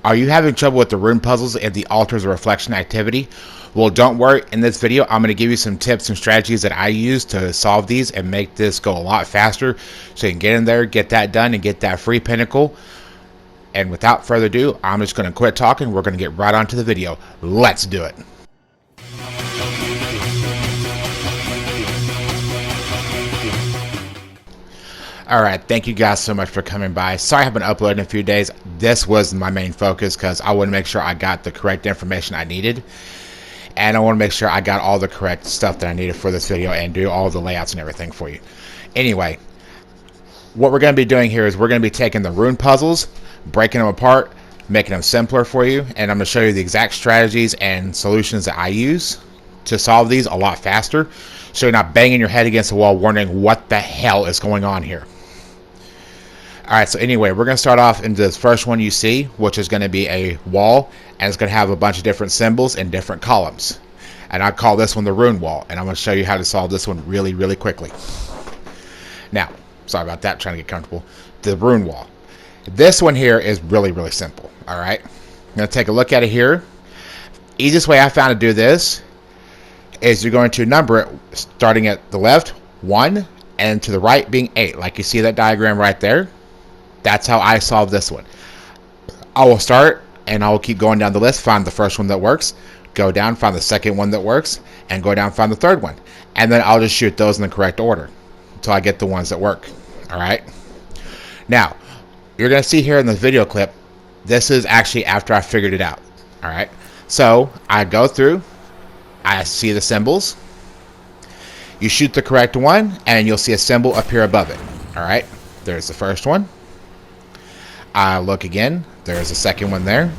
Are you having trouble with the rune puzzles and the altars or reflection activity? Well, don't worry. In this video, I'm going to give you some tips and strategies that I use to solve these and make this go a lot faster so you can get in there, get that done, and get that free pinnacle. And without further ado, I'm just going to quit talking. We're going to get right onto the video. Let's do it. Alright, thank you guys so much for coming by. Sorry I haven't uploaded in a few days. This was my main focus because I want to make sure I got the correct information I needed. And I want to make sure I got all the correct stuff that I needed for this video and do all the layouts and everything for you. Anyway, what we're going to be doing here is we're going to be taking the rune puzzles, breaking them apart, making them simpler for you. And I'm going to show you the exact strategies and solutions that I use to solve these a lot faster. So you're not banging your head against the wall wondering what the hell is going on here. Alright, so anyway, we're going to start off in this first one you see, which is going to be a wall, and it's going to have a bunch of different symbols in different columns. And I call this one the rune wall, and I'm going to show you how to solve this one really, really quickly. Now, sorry about that, trying to get comfortable. The rune wall. This one here is really, really simple, alright? I'm going to take a look at it here. Easiest way I found to do this is you're going to number it starting at the left, 1, and to the right being 8. Like you see that diagram right there. That's how I solve this one. I will start and I will keep going down the list, find the first one that works, go down, find the second one that works, and go down, find the third one. And then I'll just shoot those in the correct order until I get the ones that work. Alright? Now, you're going to see here in the video clip, this is actually after I figured it out. Alright? So, I go through, I see the symbols, you shoot the correct one, and you'll see a symbol appear above it. Alright? There's the first one. I look again, there's a second one there.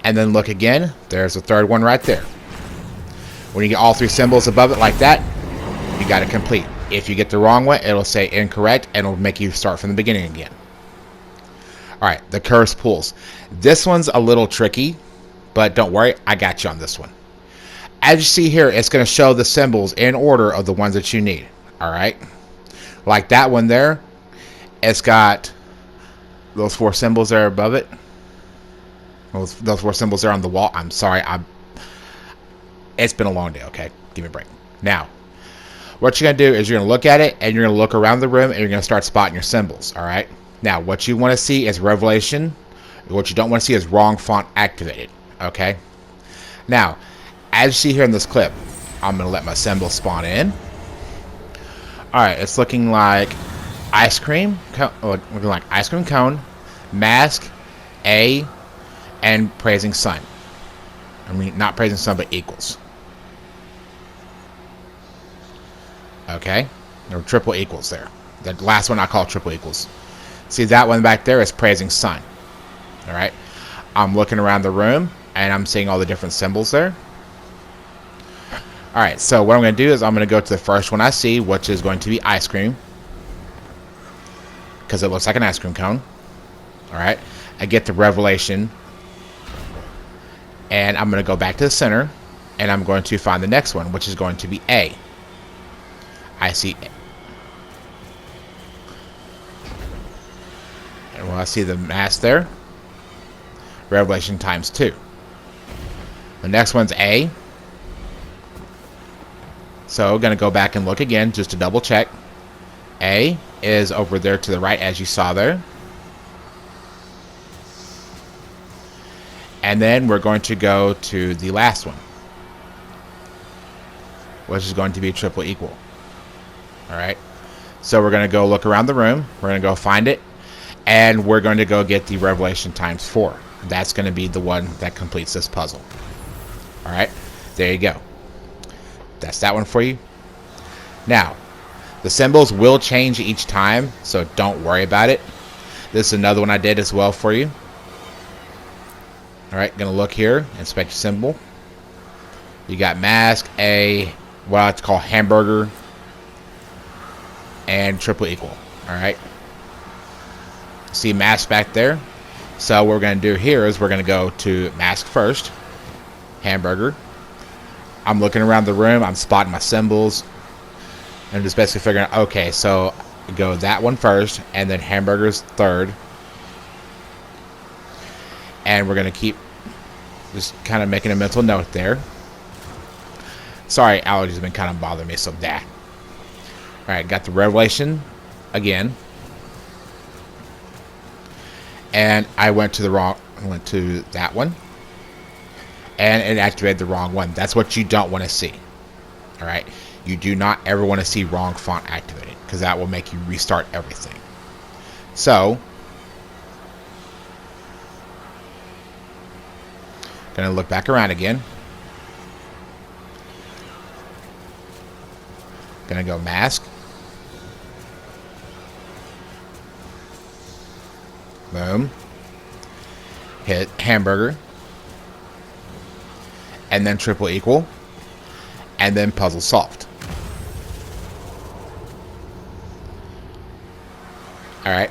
And then look again, there's a third one right there. When you get all three symbols above it like that, you got it complete. If you get the wrong one, it'll say incorrect and it'll make you start from the beginning again. Alright, the cursed pools. This one's a little tricky, but don't worry, I got you on this one. As you see here, it's going to show the symbols in order of the ones that you need. Alright? Like that one there, it's got those 4 symbols there above it. Those 4 symbols there on the wall. I'm sorry. It's been a long day, okay? Give me a break. Now, what you're going to do is you're going to look at it, and you're going to look around the room, and you're going to start spotting your symbols, alright? Now, what you want to see is Revelation. What you don't want to see is wrong font activated, okay? Now, as you see here in this clip, I'm going to let my symbol spawn in. Alright, it's looking like ice cream, looking like ice cream cone, mask, A, and praising sun. I mean, not praising sun, but equals. Okay? There were triple equals there. The last one I call triple equals. See that one back there is praising sun. Alright? I'm looking around the room, and I'm seeing all the different symbols there. Alright, so what I'm going to do is I'm going to go to the first one I see, which is going to be ice cream. Because it looks like an ice cream cone. Alright, I get the Revelation. And I'm going to go back to the center. And I'm going to find the next one, which is going to be A. I see A. And well, I see the mask there. Revelation times 2. The next one's A. So, going to go back and look again just to double check. A is over there to the right as you saw there. And then we're going to go to the last one, which is going to be triple equal. Alright. So we're going to go look around the room. We're going to go find it. And we're going to go get the Revelation times 4. That's going to be the one that completes this puzzle. Alright. There you go. That's that one for you. Now, the symbols will change each time, so don't worry about it. This is another one I did as well for you. Alright, gonna look here, inspect your symbol. You got mask, A, what I like to call hamburger, and triple equal. Alright. See mask back there? So what we're gonna do here is we're gonna go to mask first, hamburger. I'm looking around the room, I'm spotting my symbols. And just basically figuring out, okay, so go that one first, and then hamburgers third. And we're going to keep just kind of making a mental note there. Sorry, allergies have been kind of bothering me, so that. Alright, got the revelation again. And I went to that one. And it activated the wrong one. That's what you don't want to see. Alright? You do not ever want to see wrong font activated, because that will make you restart everything. So, gonna look back around again. Gonna go mask. Boom. Hit hamburger. And then triple equal. And then puzzle solved. Alright.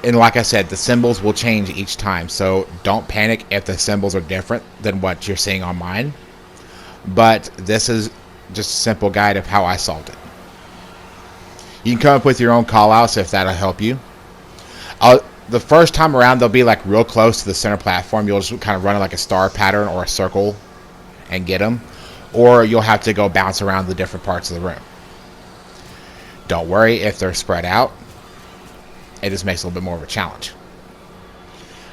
And like I said, the symbols will change each time, so don't panic if the symbols are different than what you're seeing on mine. But this is just a simple guide of how I solved it. You can come up with your own call-outs if that'll help you. The first time around, they'll be like real close to the center platform. You'll just kind of run like a star pattern or a circle and get them. Or you'll have to go bounce around the different parts of the room. Don't worry if they're spread out. It just makes it a little bit more of a challenge.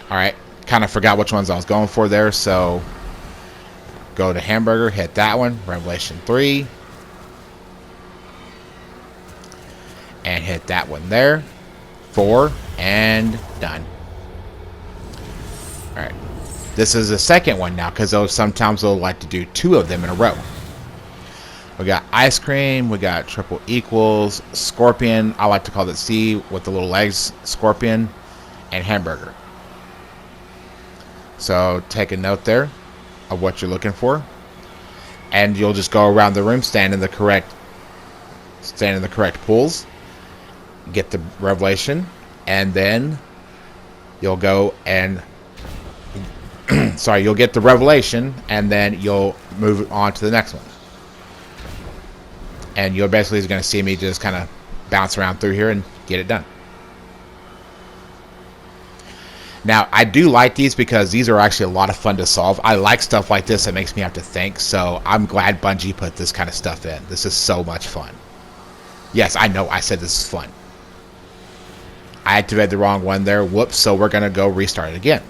Alright, kind of forgot which ones I was going for there, so go to hamburger, hit that one, Revelation 3. And hit that one there. 4, and done. Alright, this is the second one now, because sometimes they'll like to do 2 of them in a row. We got ice cream, we got triple equals, scorpion, I like to call it C with the little legs, scorpion, and hamburger. So take a note there of what you're looking for. And you'll just go around the room, stand in the correct pools, get the revelation, and then you'll go and you'll get the revelation, and then you'll move on to the next one. And you're basically going to see me just kind of bounce around through here and get it done. Now, I do like these because these are actually a lot of fun to solve. I like stuff like this that makes me have to think, so I'm glad Bungie put this kind of stuff in. This is so much fun. Yes, I know I said this is fun. I activated the wrong one there. Whoops, so we're going to go restart it again.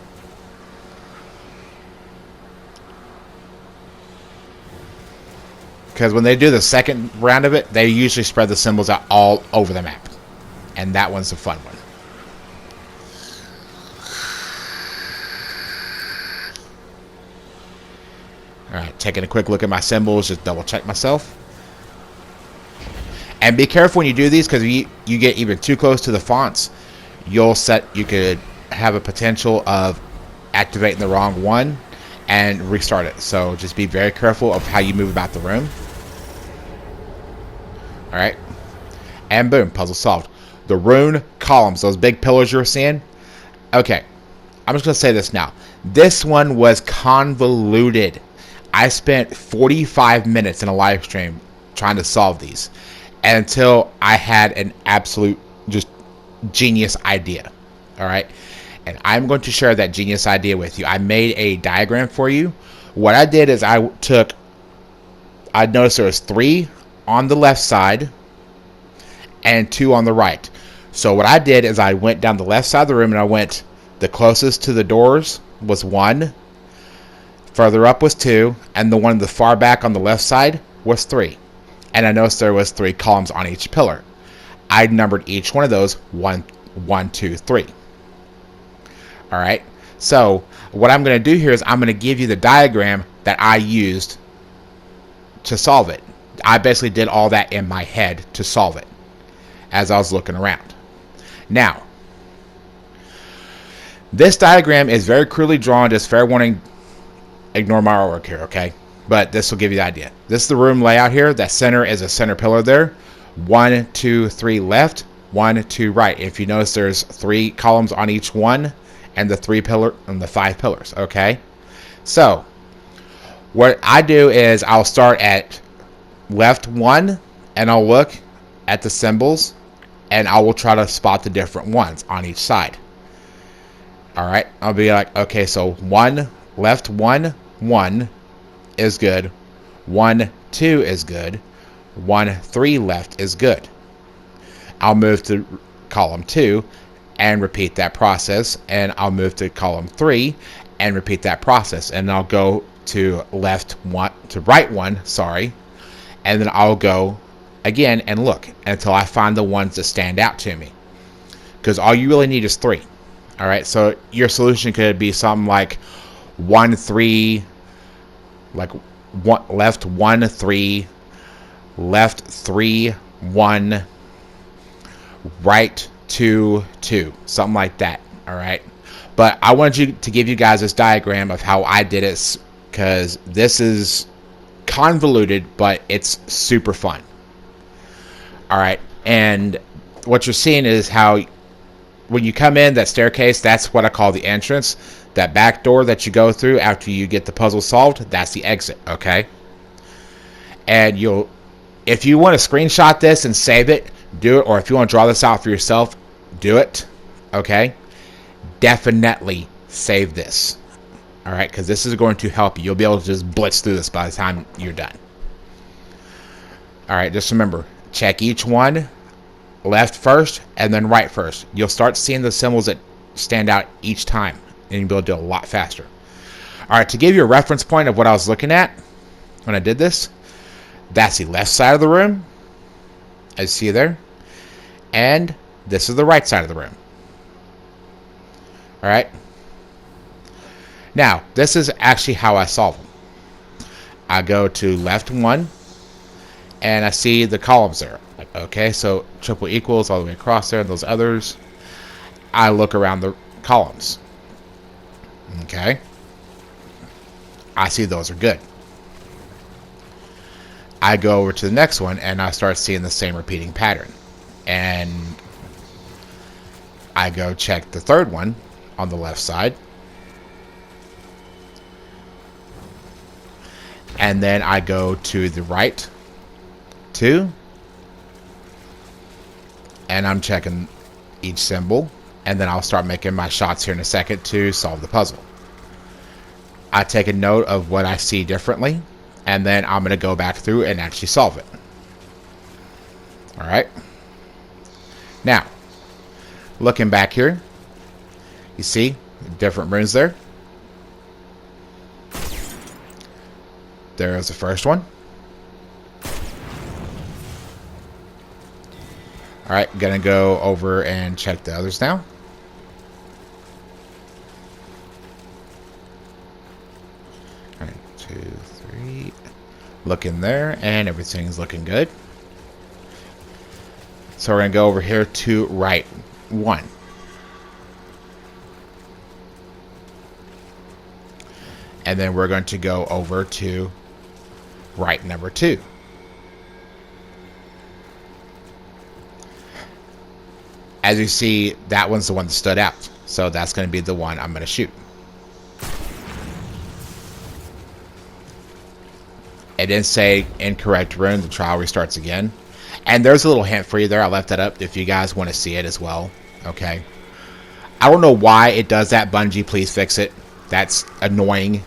Because when they do the second round of it, they usually spread the symbols out all over the map. And that one's the fun one. Alright, taking a quick look at my symbols, just double check myself. And be careful when you do these, because if you get even too close to the fonts, you could have a potential of activating the wrong one and restart it. So just be very careful of how you move about the room. Alright, and boom, puzzle solved. The rune columns, those big pillars you're seeing. Okay, I'm just going to say this now. This one was convoluted. I spent 45 minutes in a live stream trying to solve these until I had an absolute just genius idea. Alright, and I'm going to share that genius idea with you. I made a diagram for you. What I did is I noticed there was 3 on the left side and 2 on the right. So what I did is I went down the left side of the room, and I went the closest to the doors was 1, further up was 2, and the one in the far back on the left side was 3. And I noticed there was 3 columns on each pillar. I numbered each one of those 1, 2, 3. Alright, so what I'm going to do here is I'm going to give you the diagram that I used to solve it. I basically did all that in my head to solve it as I was looking around. Now, this diagram is very crudely drawn. Just fair warning, ignore my artwork here, okay? But this will give you the idea. This is the room layout here. That center is a center pillar there. 1, 2, 3 left, 1, 2 right. If you notice, there's 3 columns on each one, and the 5 pillars, okay? So, what I do is I'll start at left 1, and I'll look at the symbols, and I will try to spot the different ones on each side. All right, I'll be like, okay, so 1 left, 1 1 is good, 1 2 is good, 1 3 left is good. I'll move to column 2 and repeat that process, and I'll move to column 3 and repeat that process, and I'll go to left 1 to right 1, sorry, and then I'll go again and look until I find the ones that stand out to me, because all you really need is 3. All right, so your solution could be something like 1 3, like one, left 1 3, left 3 1, right 2 2, something like that. All right, but I wanted to give you guys this diagram of how I did it, because this is convoluted, but it's super fun. All right, and what you're seeing is how when you come in that staircase, that's what I call the entrance. That back door that you go through after you get the puzzle solved, that's the exit. Okay, and if you want to screenshot this and save it, do it. Or if you want to draw this out for yourself, do it. Okay, definitely save this. All right, because this is going to help you. You'll be able to just blitz through this by the time you're done. All right, just remember, check each one, left first and then right first. You'll start seeing the symbols that stand out each time, and you'll be able to do it a lot faster. All right, to give you a reference point of what I was looking at when I did this, that's the left side of the room, as you see there, and this is the right side of the room. All right. Now, this is actually how I solve them. I go to left 1, and I see the columns there. Like, okay, so triple equals all the way across there, and those others. I look around the columns. Okay. I see those are good. I go over to the next one, and I start seeing the same repeating pattern. And I go check the third one on the left side. And then I go to the right 2. And I'm checking each symbol. And then I'll start making my shots here in a second to solve the puzzle. I take a note of what I see differently. And then I'm going to go back through and actually solve it. Alright. Now, looking back here, you see different runes there. There's the first one. Alright, gonna go over and check the others now. Alright, 2, 3. Look in there, and everything's looking good. So we're gonna go over here to right 1. And then we're going to go over to right number 2. As you see, that one's the one that stood out. So that's going to be the one I'm going to shoot. It didn't say incorrect rune. The trial restarts again. And there's a little hint for you there. I left that up if you guys want to see it as well. Okay. I don't know why it does that. Bungie, please fix it. That's annoying.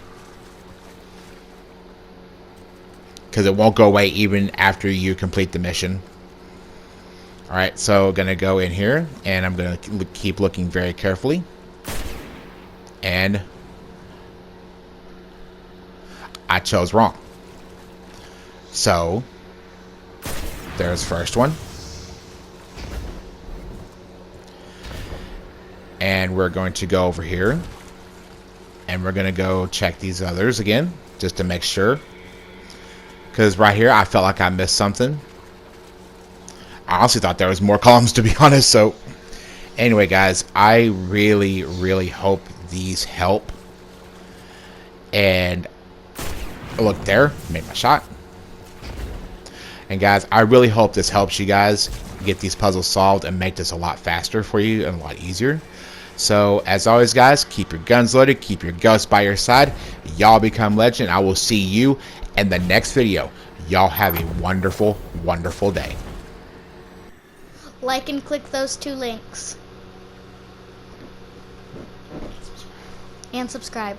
Because it won't go away even after you complete the mission. Alright, so going to go in here. And I'm going to keep looking very carefully. And I chose wrong. So, there's the first one. And we're going to go over here. And we're going to go check these others again. Just to make sure. Because right here, I felt like I missed something. I honestly thought there was more columns, to be honest. So, anyway, guys, I really, really hope these help. And, look there. Made my shot. And, guys, I really hope this helps you guys get these puzzles solved and make this a lot faster for you and a lot easier. So, as always, guys, keep your guns loaded. Keep your ghosts by your side. Y'all become legend. I will see you in the next video. Y'all have a wonderful, wonderful day. Like and click those 2 links. and subscribe.